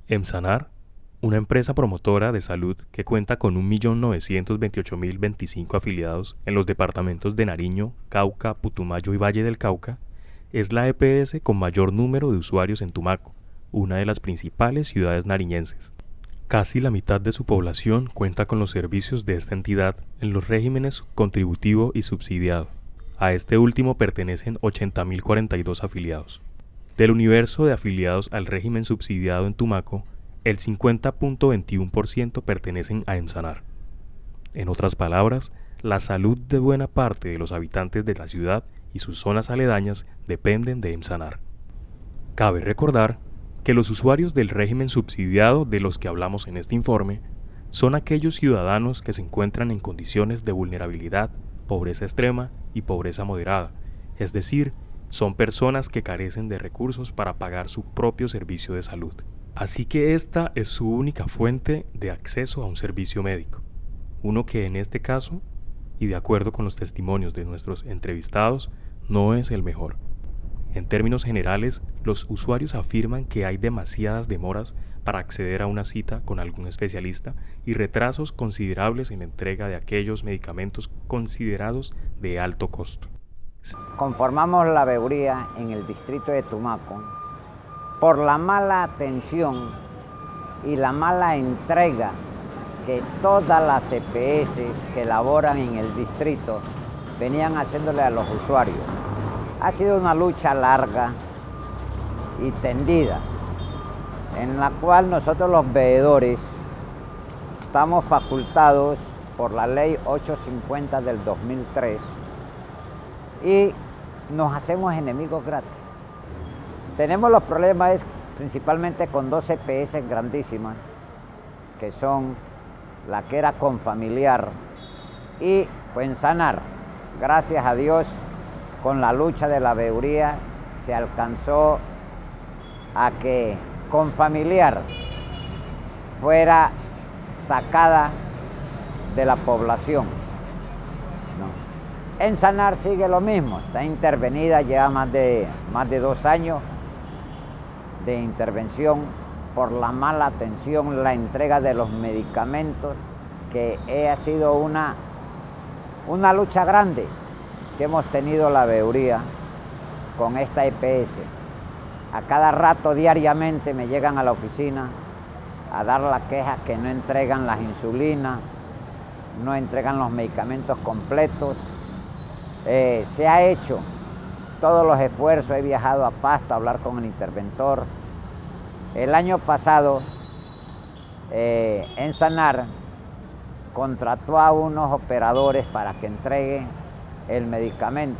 Emsanar, una empresa promotora de salud que cuenta con 1.928.025 afiliados en los departamentos de Nariño, Cauca, Putumayo y Valle del Cauca, es la EPS con mayor número de usuarios en Tumaco, una de las principales ciudades nariñenses. Casi la mitad de su población cuenta con los servicios de esta entidad en los regímenes contributivo y subsidiado. A este último pertenecen 80.042 afiliados. Del universo de afiliados al régimen subsidiado en Tumaco, el 50.21% pertenecen a Emsanar. En otras palabras, la salud de buena parte de los habitantes de la ciudad y sus zonas aledañas dependen de Emsanar. Cabe recordar que los usuarios del régimen subsidiado de los que hablamos en este informe son aquellos ciudadanos que se encuentran en condiciones de vulnerabilidad, pobreza extrema y pobreza moderada, es decir, son personas que carecen de recursos para pagar su propio servicio de salud. Así que esta es su única fuente de acceso a un servicio médico, uno que en este caso, y de acuerdo con los testimonios de nuestros entrevistados, no es el mejor. En términos generales, los usuarios afirman que hay demasiadas demoras para acceder a una cita con algún especialista y retrasos considerables en la entrega de aquellos medicamentos considerados de alto costo. Conformamos la veeduría en el distrito de Tumaco por la mala atención y la mala entrega que todas las EPS que laboran en el distrito venían haciéndole a los usuarios. Ha sido una lucha larga y tendida, en la cual nosotros los veedores estamos facultados por la ley 850 del 2003 y nos hacemos enemigos gratis. Tenemos los problemas principalmente con dos EPS grandísimas, que son la que era Confamiliar y Emsanar. Gracias a Dios, con la lucha de la veeduría se alcanzó a que Confamiliar fuera sacada de la población. Emsanar sigue lo mismo, está intervenida, lleva más de 2 años de intervención por la mala atención, la entrega de los medicamentos, que ha sido una lucha grande que hemos tenido la veeduría con esta EPS. A cada rato, diariamente, me llegan a la oficina a dar la queja que no entregan las insulinas, no entregan los medicamentos completos. Se ha hecho todos los esfuerzos, he viajado a Pasto a hablar con el interventor. El año pasado, Emsanar contrató a unos operadores para que entreguen el medicamento.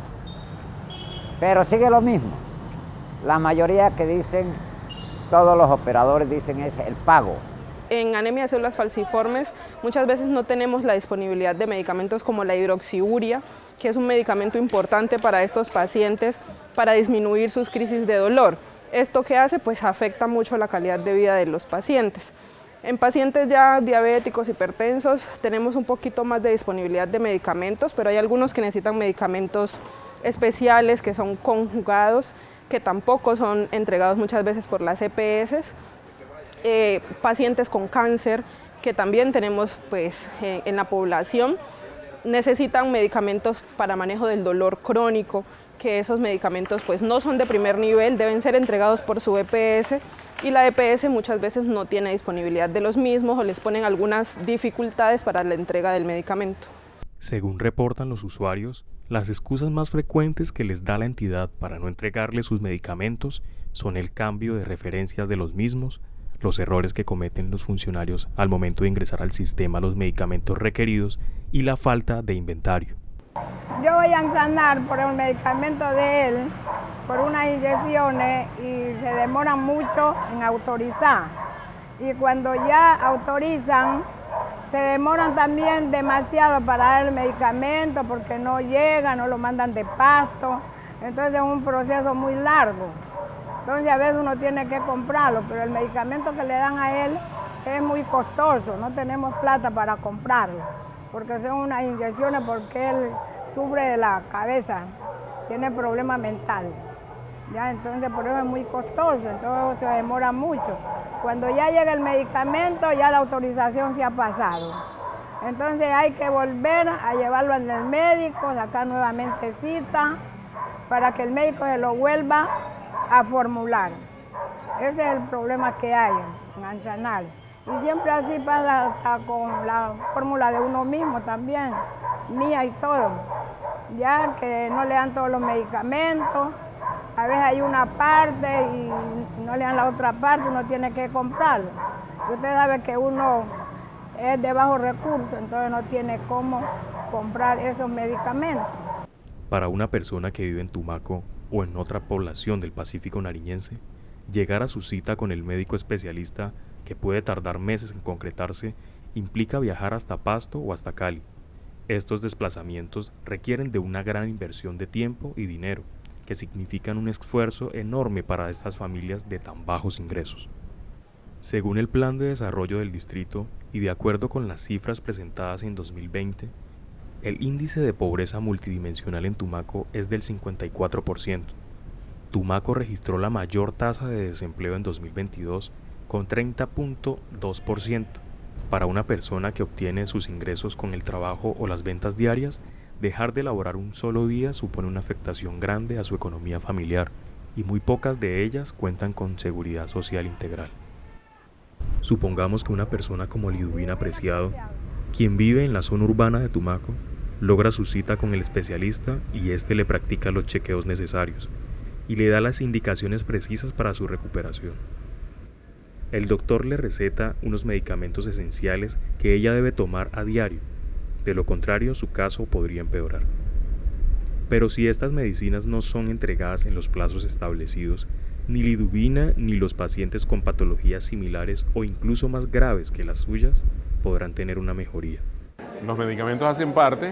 Pero sigue lo mismo. La mayoría que dicen, todos los operadores dicen es el pago. En anemia de células falciformes muchas veces no tenemos la disponibilidad de medicamentos como la hidroxiuria, que es un medicamento importante para estos pacientes para disminuir sus crisis de dolor. ¿Esto qué hace? Pues afecta mucho la calidad de vida de los pacientes. En pacientes ya diabéticos, hipertensos, tenemos un poquito más de disponibilidad de medicamentos, pero hay algunos que necesitan medicamentos especiales que son conjugados, que tampoco son entregados muchas veces por las EPS. Pacientes con cáncer, que también tenemos pues, en la población, necesitan medicamentos para manejo del dolor crónico, que esos medicamentos pues, no son de primer nivel, deben ser entregados por su EPS, y la EPS muchas veces no tiene disponibilidad de los mismos o les ponen algunas dificultades para la entrega del medicamento. Según reportan los usuarios, las excusas más frecuentes que les da la entidad para no entregarles sus medicamentos son el cambio de referencias de los mismos, los errores que cometen los funcionarios al momento de ingresar al sistema los medicamentos requeridos y la falta de inventario. Yo voy a Emsanar por el medicamento de él, por unas inyecciones, y se demoran mucho en autorizar. Y cuando ya autorizan, se demoran también demasiado para dar el medicamento porque no llega, no lo mandan de Pasto. Entonces es un proceso muy largo. Entonces a veces uno tiene que comprarlo, pero el medicamento que le dan a él es muy costoso, no tenemos plata para comprarlo, porque son unas inyecciones porque él sufre de la cabeza, tiene problemas mentales. ¿Ya? Entonces por eso es muy costoso, entonces se demora mucho. Cuando ya llega el medicamento, ya la autorización se ha pasado. Entonces hay que volver a llevarlo al médico, sacar nuevamente cita, para que el médico se lo vuelva a formular. Ese es el problema que hay en Manzanal. Y siempre así pasa hasta con la fórmula de uno mismo también, mía y todo. Ya que no le dan todos los medicamentos, a veces hay una parte y no le dan la otra parte, uno tiene que comprarlo. Y usted sabe que uno es de bajos recursos, entonces no tiene cómo comprar esos medicamentos. Para una persona que vive en Tumaco o en otra población del Pacífico nariñense, llegar a su cita con el médico especialista, que puede tardar meses en concretarse, implica viajar hasta Pasto o hasta Cali. Estos desplazamientos requieren de una gran inversión de tiempo y dinero, que significan un esfuerzo enorme para estas familias de tan bajos ingresos. Según el Plan de Desarrollo del Distrito y de acuerdo con las cifras presentadas en 2020, el índice de pobreza multidimensional en Tumaco es del 54%. Tumaco registró la mayor tasa de desempleo en 2022 con 30.2%. Para una persona que obtiene sus ingresos con el trabajo o las ventas diarias, dejar de laborar un solo día supone una afectación grande a su economía familiar, y muy pocas de ellas cuentan con seguridad social integral. Supongamos que una persona como Liduvina Preciado, quien vive en la zona urbana de Tumaco, logra su cita con el especialista y éste le practica los chequeos necesarios y le da las indicaciones precisas para su recuperación. El doctor le receta unos medicamentos esenciales que ella debe tomar a diario, de lo contrario su caso podría empeorar. Pero si estas medicinas no son entregadas en los plazos establecidos, ni Liduvina ni los pacientes con patologías similares o incluso más graves que las suyas podrán tener una mejoría. Los medicamentos hacen parte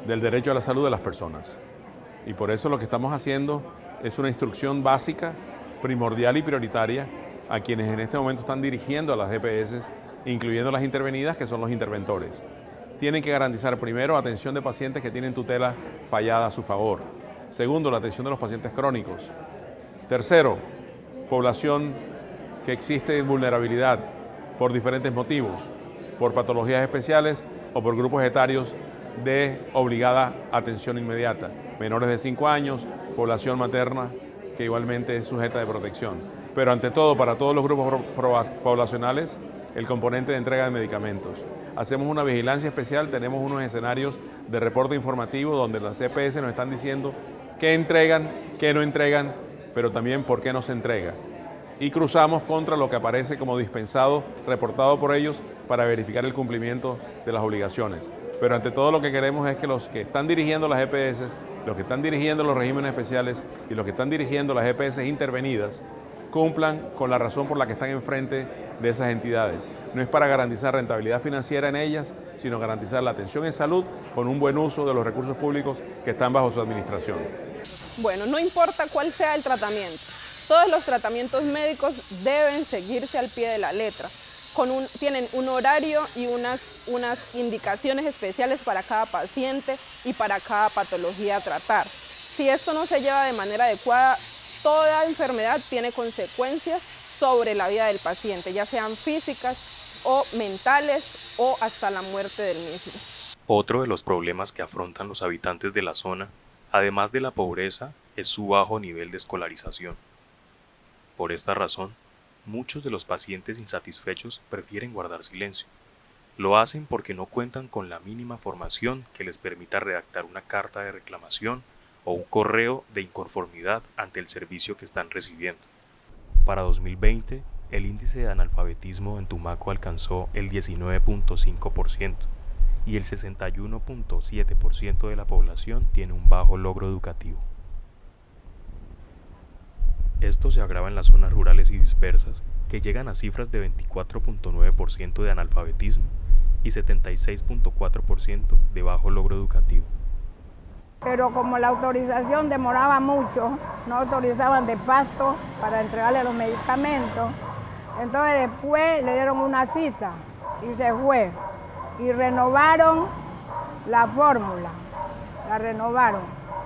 del derecho a la salud de las personas y por eso lo que estamos haciendo es una instrucción básica, primordial y prioritaria a quienes en este momento están dirigiendo a las EPS, incluyendo las intervenidas, que son los interventores. Tienen que garantizar primero atención de pacientes que tienen tutela fallada a su favor. Segundo, la atención de los pacientes crónicos. Tercero, población que existe en vulnerabilidad por diferentes motivos, por patologías especiales o por grupos etarios de obligada atención inmediata. Menores de 5 años, población materna que igualmente es sujeta de protección. Pero ante todo, para todos los grupos poblacionales, el componente de entrega de medicamentos. Hacemos una vigilancia especial, tenemos unos escenarios de reporte informativo donde las EPS nos están diciendo qué entregan, qué no entregan, pero también por qué no se entrega. Y cruzamos contra lo que aparece como dispensado, reportado por ellos, para verificar el cumplimiento de las obligaciones. Pero ante todo lo que queremos es que los que están dirigiendo las EPS, los que están dirigiendo los regímenes especiales y los que están dirigiendo las EPS intervenidas, cumplan con la razón por la que están enfrente de esas entidades. No es para garantizar rentabilidad financiera en ellas, sino garantizar la atención en salud con un buen uso de los recursos públicos que están bajo su administración. Bueno, no importa cuál sea el tratamiento, todos los tratamientos médicos deben seguirse al pie de la letra. Tienen un horario y unas indicaciones especiales para cada paciente y para cada patología a tratar. Si esto no se lleva de manera adecuada, toda enfermedad tiene consecuencias sobre la vida del paciente, ya sean físicas o mentales o hasta la muerte del mismo. Otro de los problemas que afrontan los habitantes de la zona, además de la pobreza, es su bajo nivel de escolarización. Por esta razón, muchos de los pacientes insatisfechos prefieren guardar silencio. Lo hacen porque no cuentan con la mínima formación que les permita redactar una carta de reclamación o un correo de inconformidad ante el servicio que están recibiendo. Para 2020, el índice de analfabetismo en Tumaco alcanzó el 19.5% y el 61.7% de la población tiene un bajo logro educativo. Esto se agrava en las zonas rurales y dispersas, que llegan a cifras de 24.9% de analfabetismo y 76.4% de bajo logro educativo. Pero como la autorización demoraba mucho, no autorizaban de Pasto para entregarle los medicamentos, entonces después le dieron una cita y se fue. Y renovaron la fórmula, la renovaron.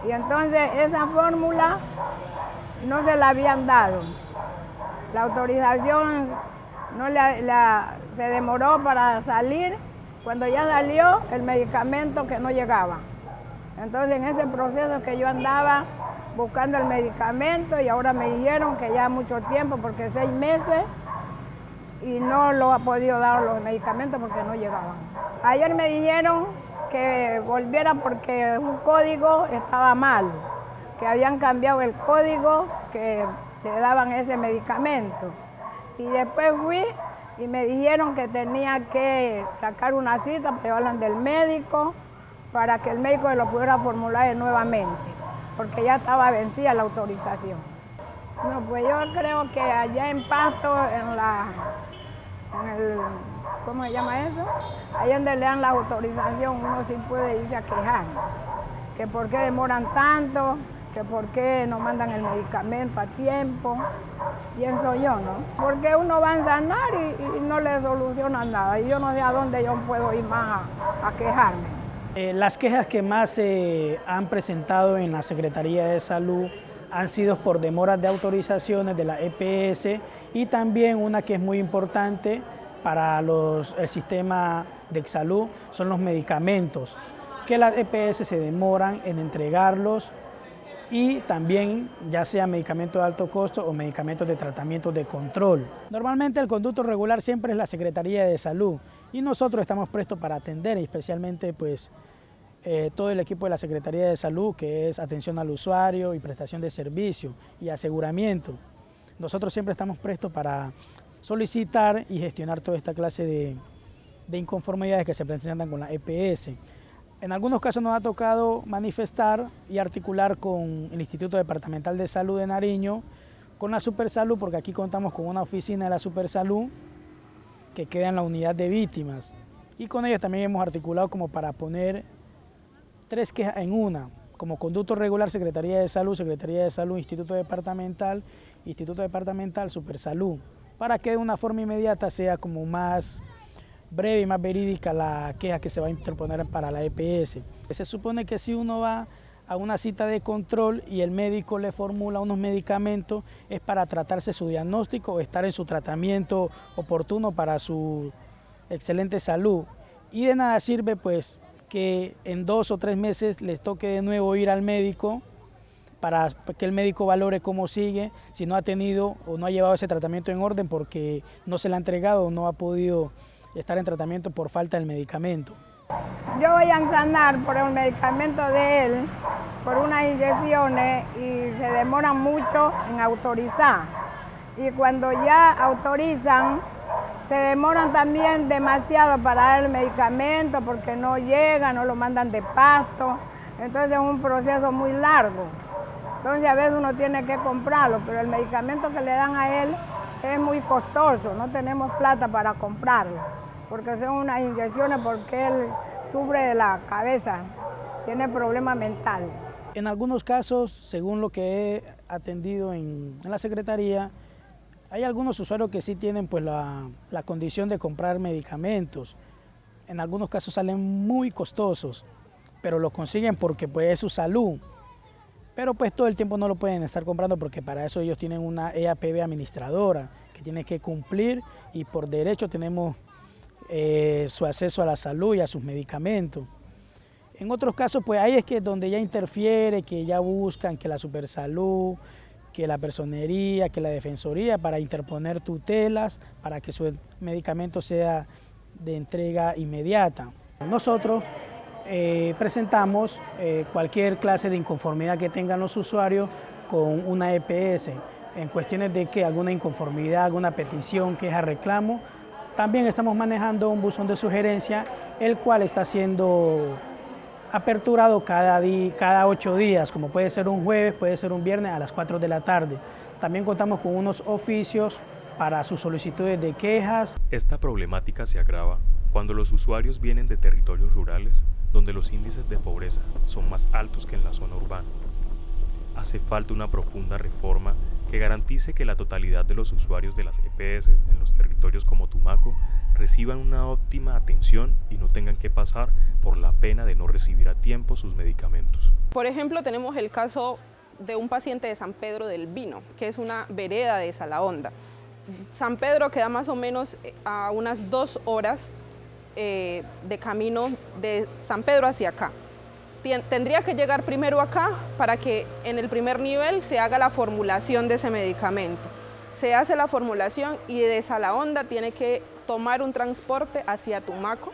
Y entonces esa fórmula no se la habían dado. La autorización se demoró para salir. Cuando ya salió, el medicamento que no llegaba. Entonces en ese proceso que yo andaba buscando el medicamento y ahora me dijeron que ya mucho tiempo, porque 6 meses, y no lo ha podido dar los medicamentos porque no llegaban. Ayer me dijeron que volviera porque un código estaba mal, que habían cambiado el código que le daban ese medicamento. Y después fui y me dijeron que tenía que sacar una cita para llevarla del médico para que el médico lo pudiera formular nuevamente, porque ya estaba vencida la autorización. No, pues yo creo que allá en Pasto, ¿cómo se llama eso? Ahí donde le dan la autorización, uno sí puede irse a quejar, que por qué demoran tanto, que por qué no mandan el medicamento a tiempo, pienso yo, ¿no? Porque uno va a sanar y no le soluciona nada, y yo no sé a dónde yo puedo ir más a quejarme. Las quejas que más se han presentado en la Secretaría de Salud han sido por demoras de autorizaciones de la EPS y también una que es muy importante para el sistema de salud son los medicamentos, que las EPS se demoran en entregarlos y también ya sea medicamentos de alto costo o medicamentos de tratamiento de control. Normalmente el conducto regular siempre es la Secretaría de Salud y nosotros estamos prestos para atender, especialmente pues todo el equipo de la Secretaría de Salud, que es atención al usuario y prestación de servicio y aseguramiento. Nosotros siempre estamos prestos para solicitar y gestionar toda esta clase de inconformidades que se presentan con la EPS. En algunos casos nos ha tocado manifestar y articular con el Instituto Departamental de Salud de Nariño, con la Supersalud, porque aquí contamos con una oficina de la Supersalud que queda en la unidad de víctimas. Y con ellos también hemos articulado como para poner 3 quejas en una, como conducto regular, Secretaría de Salud, Instituto Departamental, Supersalud, para que de una forma inmediata sea como más breve y más verídica la queja que se va a interponer para la EPS. Se supone que si uno va a una cita de control y el médico le formula unos medicamentos, es para tratarse su diagnóstico o estar en su tratamiento oportuno para su excelente salud. Y de nada sirve pues que en 2 o 3 meses les toque de nuevo ir al médico para que el médico valore cómo sigue, si no ha tenido o no ha llevado ese tratamiento en orden porque no se le ha entregado o no ha podido estar en tratamiento por falta del medicamento. Yo voy a sanar por el medicamento de él, por unas inyecciones y se demoran mucho en autorizar. Y cuando ya autorizan, se demoran también demasiado para dar el medicamento porque no llega, no lo mandan de Pasto. Entonces es un proceso muy largo. Entonces a veces uno tiene que comprarlo, pero el medicamento que le dan a él es muy costoso, no tenemos plata para comprarlo, porque son unas inyecciones porque él sufre de la cabeza, tiene problemas mentales. En algunos casos, según lo que he atendido en la Secretaría, hay algunos usuarios que sí tienen pues la condición de comprar medicamentos. En algunos casos salen muy costosos, pero los consiguen porque pues es su salud. Pero pues todo el tiempo no lo pueden estar comprando porque para eso ellos tienen una EAPB administradora que tiene que cumplir y por derecho tenemos su acceso a la salud y a sus medicamentos. En otros casos pues ahí es que donde ya interfiere, que ya buscan que la Supersalud, que la personería, que la defensoría para interponer tutelas para que su medicamento sea de entrega inmediata. Nosotros presentamos cualquier clase de inconformidad que tengan los usuarios con una EPS, en cuestiones de que alguna inconformidad, alguna petición, queja, reclamo. También estamos manejando un buzón de sugerencia, el cual está siendo aperturado cada 8 días, como puede ser un jueves, puede ser un viernes a las 4 de la tarde. También contamos con unos oficios para sus solicitudes de quejas. Esta problemática se agrava cuando los usuarios vienen de territorios rurales donde los índices de pobreza son más altos que en la zona urbana. Hace falta una profunda reforma que garantice que la totalidad de los usuarios de las EPS en los territorios como Tumaco reciban una óptima atención y no tengan que pasar por la pena de no recibir a tiempo sus medicamentos. Por ejemplo, tenemos el caso de un paciente de San Pedro del Vino, que es una vereda de Salahonda. San Pedro queda más o menos a unas 2 horas de camino de San Pedro hacia acá. Tendría que llegar primero acá para que en el primer nivel se haga la formulación de ese medicamento. Se hace la formulación y de Salahonda tiene que tomar un transporte hacia Tumaco,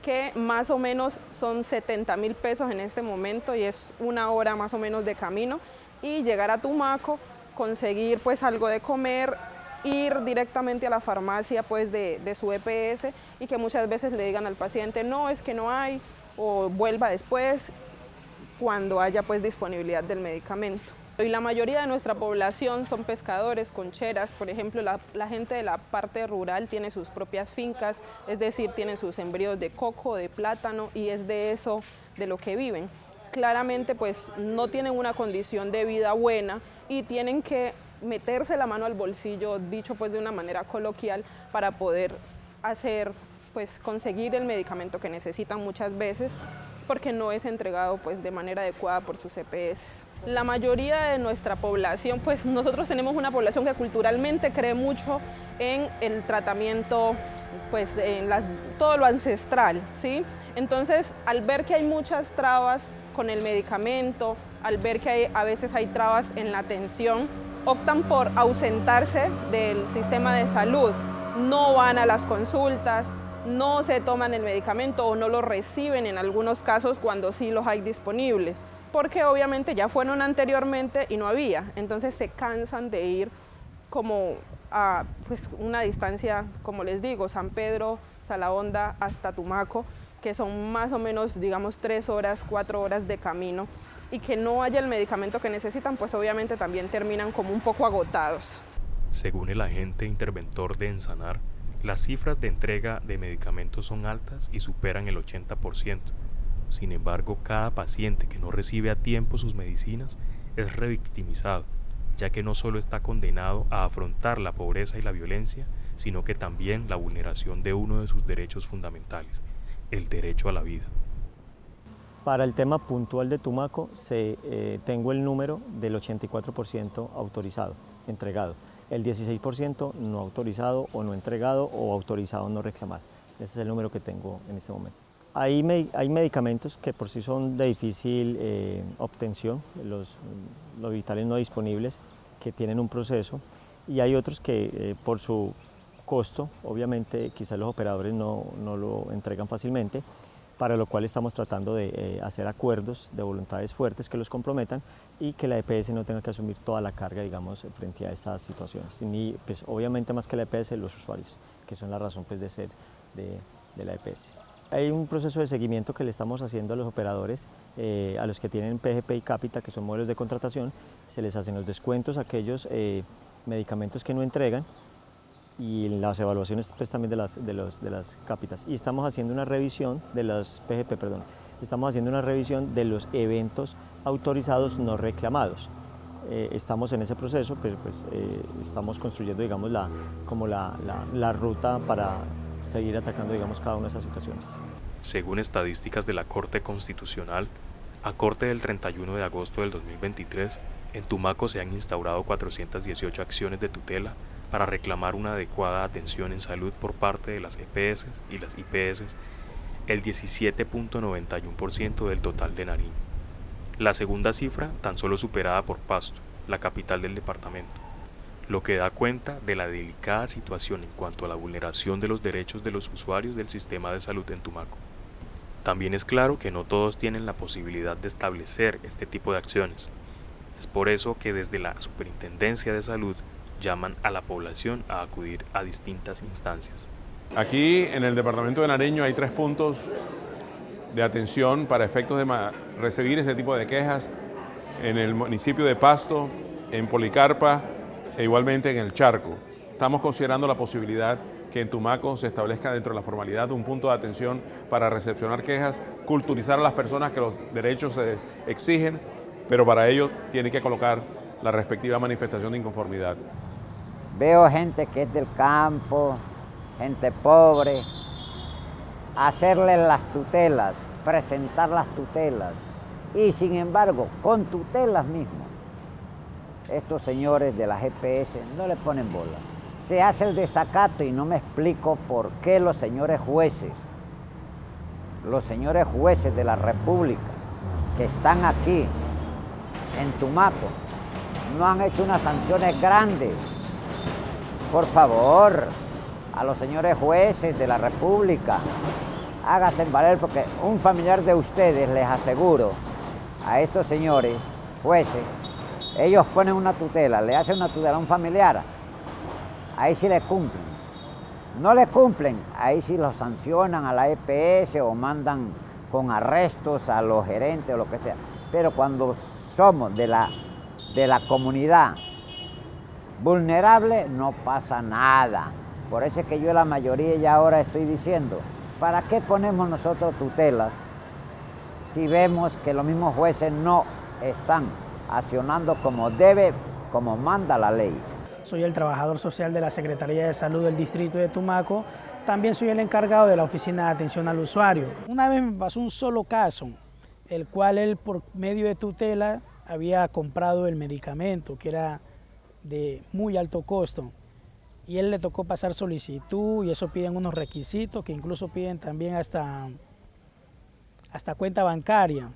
que más o menos son 70.000 pesos en este momento y es 1 hora más o menos de camino, y llegar a Tumaco, conseguir pues algo de comer, ir directamente a la farmacia pues de su EPS, y que muchas veces le digan al paciente no, es que no hay, o vuelva después cuando haya pues disponibilidad del medicamento. Y la mayoría de nuestra población son pescadores, concheras. Por ejemplo, la gente de la parte rural tiene sus propias fincas, es decir, tienen sus sembríos de coco, de plátano, y es de eso de lo que viven. Claramente pues no tienen una condición de vida buena y tienen que meterse la mano al bolsillo, dicho pues de una manera coloquial, para poder conseguir el medicamento que necesitan muchas veces, porque no es entregado pues de manera adecuada por sus EPS. La mayoría de nuestra población, pues nosotros tenemos una población que culturalmente cree mucho en el tratamiento, pues en todo lo ancestral, ¿sí? Entonces, al ver que hay muchas trabas con el medicamento, al ver que a veces hay trabas en la atención, optan por ausentarse del sistema de salud, no van a las consultas, no se toman el medicamento o no lo reciben en algunos casos cuando sí los hay disponibles, porque obviamente ya fueron anteriormente y no había, entonces se cansan de ir como a pues, una distancia, como les digo, San Pedro, Salahonda hasta Tumaco, que son más o menos, digamos, 3 horas, 4 horas de camino, y que no haya el medicamento que necesitan, pues obviamente también terminan como un poco agotados. Según el agente interventor de Ensanar, las cifras de entrega de medicamentos son altas y superan el 80%. Sin embargo, cada paciente que no recibe a tiempo sus medicinas es revictimizado, ya que no solo está condenado a afrontar la pobreza y la violencia, sino que también la vulneración de uno de sus derechos fundamentales, el derecho a la vida. Para el tema puntual de Tumaco, tengo el número del 84% autorizado, entregado. El 16% no autorizado o no entregado, o autorizado no reclamar. Ese es el número que tengo en este momento. Hay medicamentos que por sí son de difícil obtención, los vitales no disponibles, que tienen un proceso, y hay otros que por su costo, obviamente quizás los operadores no lo entregan fácilmente, para lo cual estamos tratando de hacer acuerdos de voluntades fuertes que los comprometan y que la EPS no tenga que asumir toda la carga, digamos, frente a estas situaciones. Y pues, obviamente más que la EPS, los usuarios, que son la razón pues, de ser de la EPS. Hay un proceso de seguimiento que le estamos haciendo a los operadores, a los que tienen PGP y Capita, que son modelos de contratación, se les hacen los descuentos a aquellos medicamentos que no entregan, y las evaluaciones pues, también de las cápitas. Y estamos haciendo una revisión de las PGP, estamos haciendo una revisión de los eventos autorizados no reclamados. Estamos en ese proceso, pero pues, estamos construyendo digamos, la ruta para seguir atacando digamos, cada una de esas situaciones. Según estadísticas de la Corte Constitucional, a corte del 31 de agosto del 2023, en Tumaco se han instaurado 418 acciones de tutela para reclamar una adecuada atención en salud por parte de las EPS y las IPS, el 17.91% del total de Nariño. La segunda cifra tan solo superada por Pasto, la capital del departamento, lo que da cuenta de la delicada situación en cuanto a la vulneración de los derechos de los usuarios del sistema de salud en Tumaco. También es claro que no todos tienen la posibilidad de establecer este tipo de acciones. Es por eso que desde la Superintendencia de Salud llaman a la población a acudir a distintas instancias. Aquí en el departamento de Nariño hay 3 puntos de atención para efectos de recibir ese tipo de quejas: en el municipio de Pasto, en Policarpa e igualmente en el Charco. Estamos considerando la posibilidad que en Tumaco se establezca dentro de la formalidad un punto de atención para recepcionar quejas, culturizar a las personas que los derechos se exigen, pero para ello tiene que colocar la respectiva manifestación de inconformidad. Veo gente que es del campo, gente pobre, hacerles las tutelas, presentar las tutelas, y sin embargo, con tutelas mismas, estos señores de la GPS no le ponen bola. se hace el desacato y no me explico por qué los señores jueces de la República que están aquí en Tumaco no han hecho unas sanciones grandes. Por favor, a los señores jueces de la República, háganse valer, porque un familiar de ustedes, les aseguro, a estos señores jueces, ellos ponen una tutela, le hacen una tutela a un familiar, ahí sí le cumplen. No le cumplen, ahí sí los sancionan a la EPS o mandan con arrestos a los gerentes o lo que sea. Pero cuando somos de la comunidad vulnerable, no pasa nada. Por eso es que yo la mayoría ya ahora estoy diciendo, ¿para qué ponemos nosotros tutelas si vemos que los mismos jueces no están accionando como debe, como manda la ley? Soy el trabajador social de la Secretaría de Salud del Distrito de Tumaco. También soy el encargado de la Oficina de Atención al Usuario. Una vez me pasó un solo caso, el cual él por medio de tutela había comprado el medicamento, que era de muy alto costo. Y él le tocó pasar solicitud y eso piden unos requisitos que incluso piden también hasta cuenta bancaria.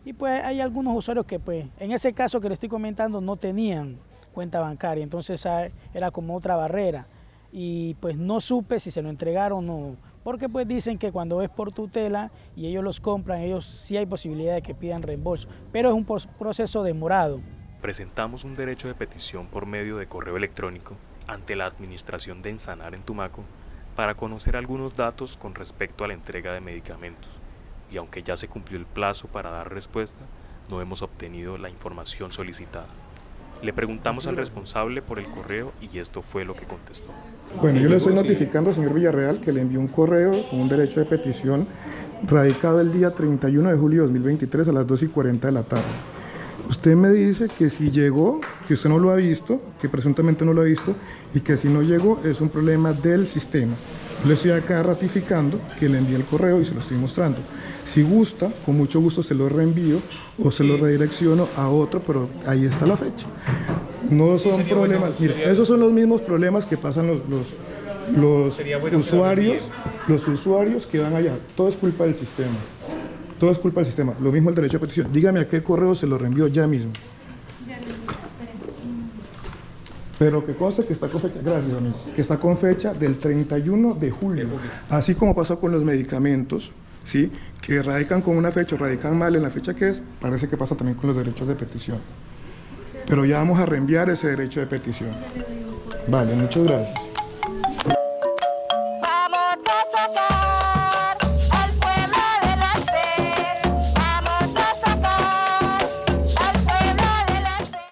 Y pues hay algunos usuarios que pues en ese caso que le estoy comentando no tenían cuenta bancaria, entonces era como otra barrera. Y pues no supe si se lo entregaron o no, porque pues dicen que cuando es por tutela y ellos los compran, ellos sí hay posibilidad de que pidan reembolso, pero es un proceso demorado. Presentamos un derecho de petición por medio de correo electrónico ante la administración de Ensanar en Tumaco para conocer algunos datos con respecto a la entrega de medicamentos, y aunque ya se cumplió el plazo para dar respuesta, no hemos obtenido la información solicitada. Le preguntamos al responsable por el correo y esto fue lo que contestó. Bueno, yo le estoy notificando al señor Villarreal que le envió un correo con un derecho de petición radicado el día 31 de julio de 2023 a las 2:40 de la tarde. Usted me dice que si llegó, que usted no lo ha visto, que presuntamente no lo ha visto, y que si no llegó es un problema del sistema. Yo le estoy acá ratificando que le envié el correo y se lo estoy mostrando. Si gusta, con mucho gusto se lo reenvío o se lo redirecciono a otro, pero ahí está la fecha. No son problemas, mira, esos son los mismos problemas que pasan los usuarios que van allá. Todo es culpa del sistema. Todo es culpa del sistema. Lo mismo el derecho de petición. Dígame a qué correo se lo reenvió ya mismo. Pero que conste que está con fecha, gracias amigo, que está con fecha del 31 de julio. Así como pasó con los medicamentos, ¿sí? Que radican con una fecha, radican mal en la fecha que es, parece que pasa también con los derechos de petición. Pero ya vamos a reenviar ese derecho de petición. Vale, muchas gracias.